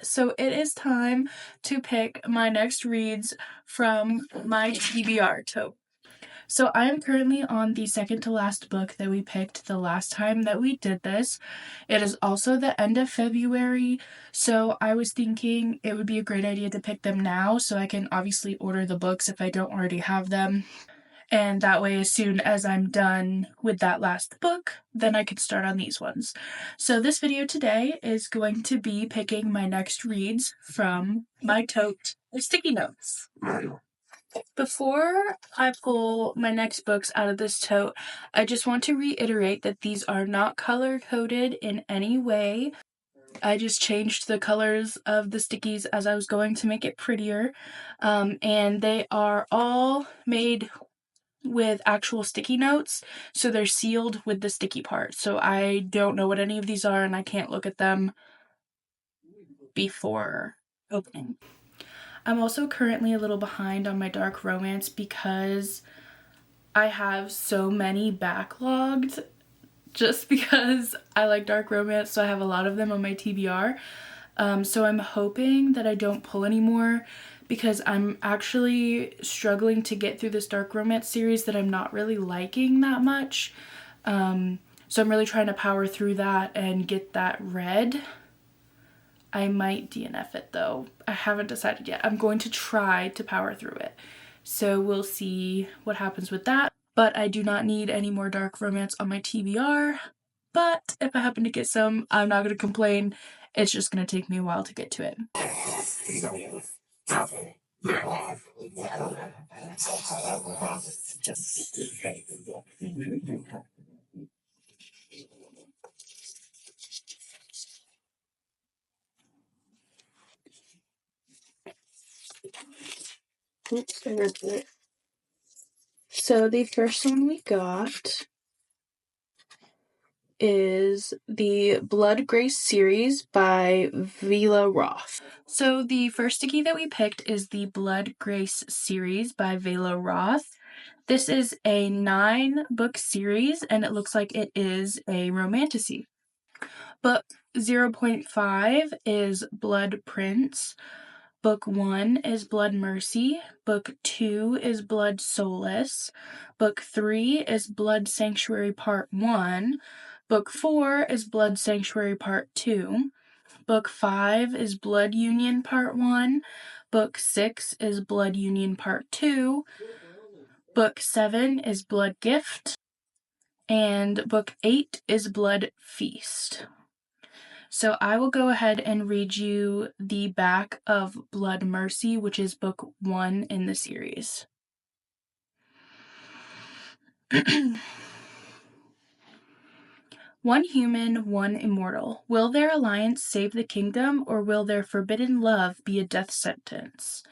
so it is time to pick my next reads from my TBR tote. So I am currently on the second to last book that we picked the last time that we did this. It is also the end of February, so I was thinking it would be a great idea to pick them now so I can obviously order the books if I don't already have them. And that way, as soon as I'm done with that last book, then I could start on these ones. So this video today is going to be picking my next reads from my tote of sticky notes. Before I pull my next books out of this tote, I just want to reiterate that these are not color-coded in any way. I just changed the colors of the stickies as I was going to make it prettier. And they are all made with actual sticky notes, so they're sealed with the sticky part. So I don't know what any of these are, and I can't look at them before opening. I'm also currently a little behind on my dark romance because I have so many backlogged just because I like dark romance, so I have a lot of them on my TBR. So I'm hoping that I don't pull any more because I'm actually struggling to get through this dark romance series that I'm not really liking that much. So I'm really trying to power through that and get that read. I might DNF it though. I haven't decided yet. I'm going to try to power through it. So we'll see what happens with that. But I do not need any more dark romance on my TBR. But if I happen to get some, I'm not going to complain. It's just going to take me a while to get to it. Oops, I ripped it. So the first one we got is the Blood Grace series by Vela Roth. So the first sticky that we picked is the Blood Grace series by Vela Roth. This is a 9-book series, and it looks like it is a romantasy. Book 0.5 is Blood Prince. Book 1 is Blood Mercy. Book 2 is Blood Solace. Book 3 is Blood Sanctuary Part 1. Book 4 is Blood Sanctuary Part 2. Book 5 is Blood Union Part 1. Book 6 is Blood Union Part 2. Book 7 is Blood Gift. And Book 8 is Blood Feast. So I will go ahead and read you the back of Blood Mercy, which is book 1 in the series. One human, one immortal. Will their alliance save the kingdom, or will their forbidden love be a death sentence?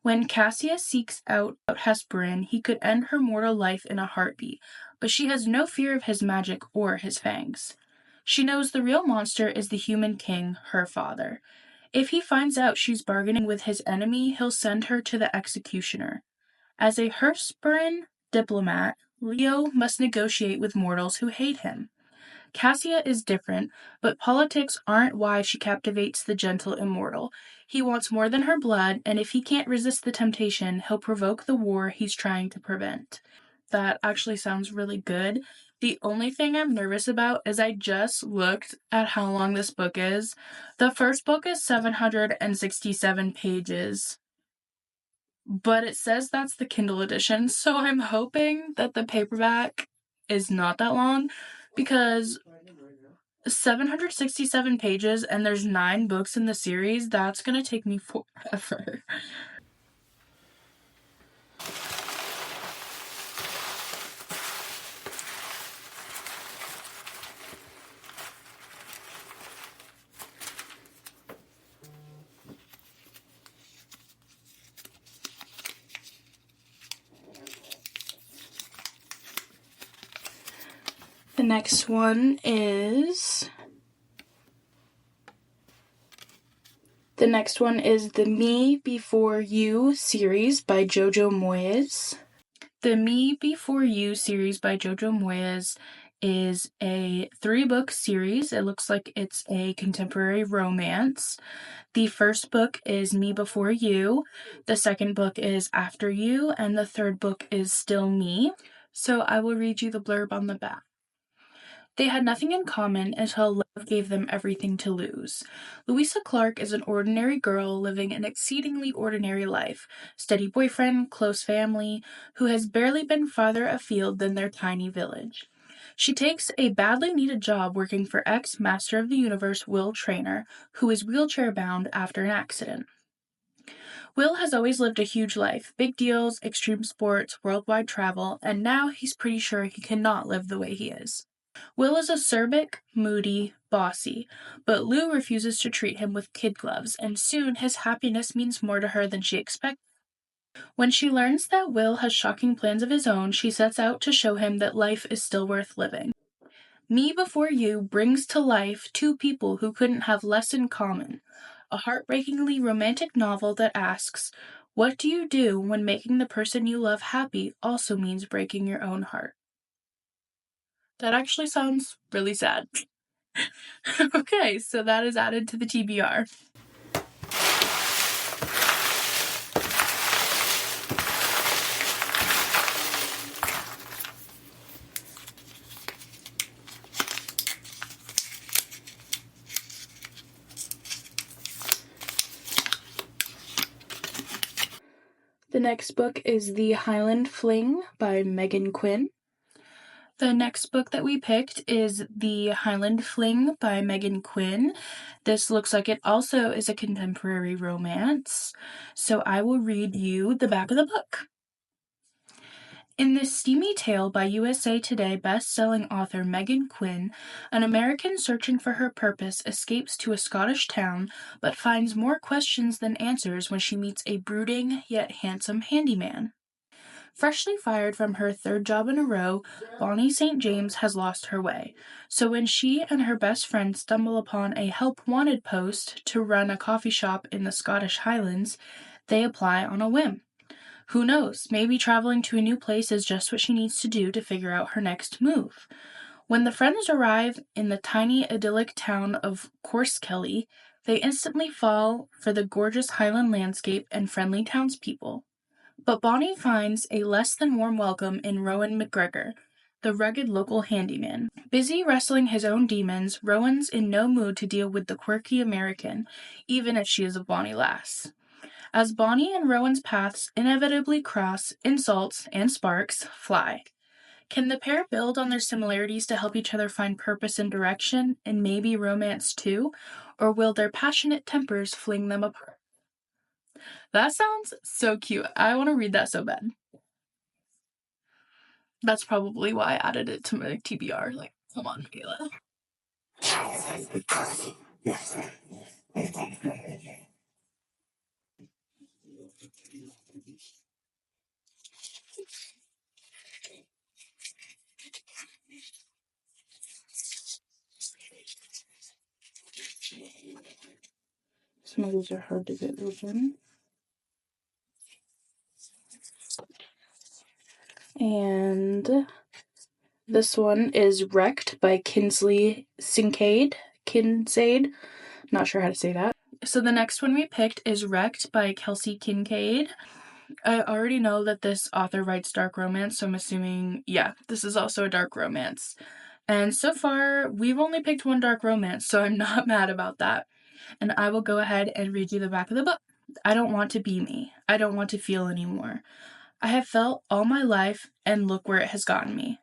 When Cassius seeks out Hesperin, he could end her mortal life in a heartbeat, but she has no fear of his magic or his fangs. She knows the real monster is the human king, her father. If he finds out she's bargaining with his enemy, he'll send her to the executioner. As a Hesperin diplomat, Leo must negotiate with mortals who hate him. Cassia is different, but politics aren't why she captivates the gentle immortal. He wants more than her blood, and if he can't resist the temptation, he'll provoke the war he's trying to prevent. That actually sounds really good. The only thing I'm nervous about is I just looked at how long this book is. The first book is 767 pages, but it says that's the Kindle edition, so I'm hoping that the paperback is not that long, because 767 pages and there's 9 books in the series, that's gonna take me forever. The next one is the Me Before You series by Jojo Moyes. The Me Before You series by Jojo Moyes is a 3-book series. It looks like it's a contemporary romance. The first book is Me Before You, the second book is After You, and the third book is Still Me. So I will read you the blurb on the back. They had nothing in common until love gave them everything to lose. Louisa Clark is an ordinary girl living an exceedingly ordinary life, steady boyfriend, close family, who has barely been farther afield than their tiny village. She takes a badly needed job working for ex-Master of the Universe Will Traynor, who is wheelchair-bound after an accident. Will has always lived a huge life, big deals, extreme sports, worldwide travel, and now he's pretty sure he cannot live the way he is. Will is acerbic, moody, bossy, but Lou refuses to treat him with kid gloves, and soon his happiness means more to her than she expected. When she learns that Will has shocking plans of his own, she sets out to show him that life is still worth living. Me Before You brings to life two people who couldn't have less in common. A heartbreakingly romantic novel that asks, what do you do when making the person you love happy also means breaking your own heart? That actually sounds really sad. Okay, so that is added to the TBR. The next book is The Highland Fling by Megan Quinn. The next book that we picked is The Highland Fling by Megan Quinn. This looks like it also is a contemporary romance. So I will read you the back of the book. In this steamy tale by USA Today best-selling author Megan Quinn, an American searching for her purpose escapes to a Scottish town, but finds more questions than answers when she meets a brooding yet handsome handyman. Freshly fired from her third job in a row, Bonnie St. James has lost her way. So when she and her best friend stumble upon a help wanted post to run a coffee shop in the Scottish Highlands, they apply on a whim. Who knows, maybe traveling to a new place is just what she needs to do to figure out her next move. When the friends arrive in the tiny idyllic town of Corskelly, they instantly fall for the gorgeous Highland landscape and friendly townspeople. But Bonnie finds a less than warm welcome in Rowan McGregor, the rugged local handyman. Busy wrestling his own demons, Rowan's in no mood to deal with the quirky American, even if she is a bonny lass. As Bonnie and Rowan's paths inevitably cross, insults and sparks fly. Can the pair build on their similarities to help each other find purpose and direction, and maybe romance too? Or will their passionate tempers fling them apart? That sounds so cute. I want to read that so bad. That's probably why I added it to my TBR. Like, come on, Kayla. Some of these are hard to get open. And this one is Wrecked by Kinsley Kincaid. Not sure how to say that. So the next one we picked is Wrecked by Kelsey Kincaid. I already know that this author writes dark romance, so I'm assuming, yeah, this is also a dark romance. And so far, we've only picked one dark romance, so I'm not mad about that. And I will go ahead and read you the back of the book. I don't want to be me. I don't want to feel anymore. I have felt all my life, and look where it has gotten me.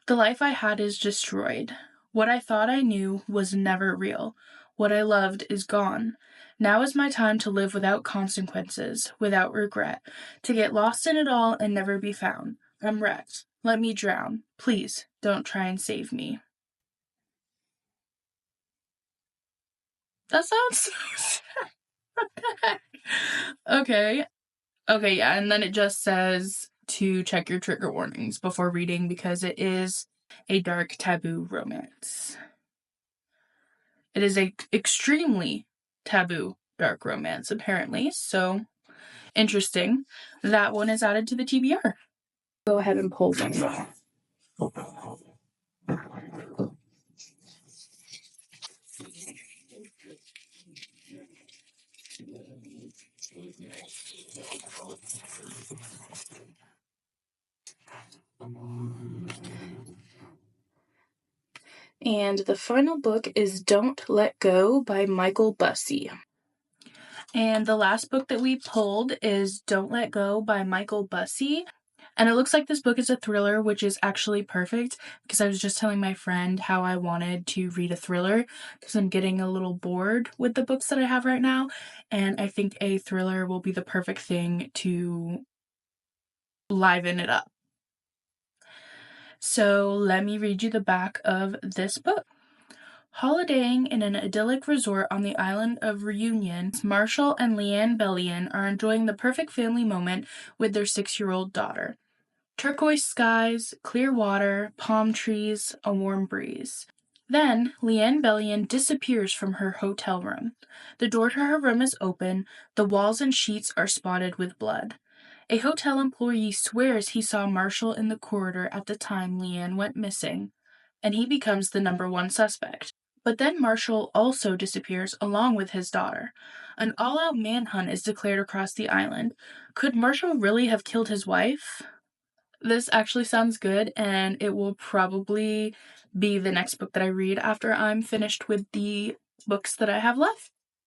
The life I had is destroyed. What I thought I knew was never real. What I loved is gone. Now is my time to live without consequences, without regret, to get lost in it all and never be found. I'm wrecked. Let me drown. Please, don't try and save me. That sounds so sad. Okay. Okay, yeah, and then it just says to check your trigger warnings before reading because it is a dark taboo romance. It is a extremely taboo dark romance, apparently, so interesting. That one is added to the TBR. Go ahead and pull them. And the final book is Don't Let Go by Michael Bussey. And the last book that we pulled is Don't Let Go by Michael Bussey. And it looks like this book is a thriller, which is actually perfect because I was just telling my friend how I wanted to read a thriller because I'm getting a little bored with the books that I have right now. And I think a thriller will be the perfect thing to liven it up. So let me read you the back of this book. Holidaying in an idyllic resort on the island of Reunion, Marshall and Leanne Bellion are enjoying the perfect family moment with their 6-year-old daughter. Turquoise skies, clear water, palm trees, a warm breeze. Then, Leanne Bellion disappears from her hotel room. The door to her room is open, the walls and sheets are spotted with blood. A hotel employee swears he saw Marshall in the corridor at the time Leanne went missing, and he becomes the number one suspect. But then Marshall also disappears along with his daughter. An all-out manhunt is declared across the island. Could Marshall really have killed his wife? This actually sounds good, and it will probably be the next book that I read after I'm finished with the books that I have left.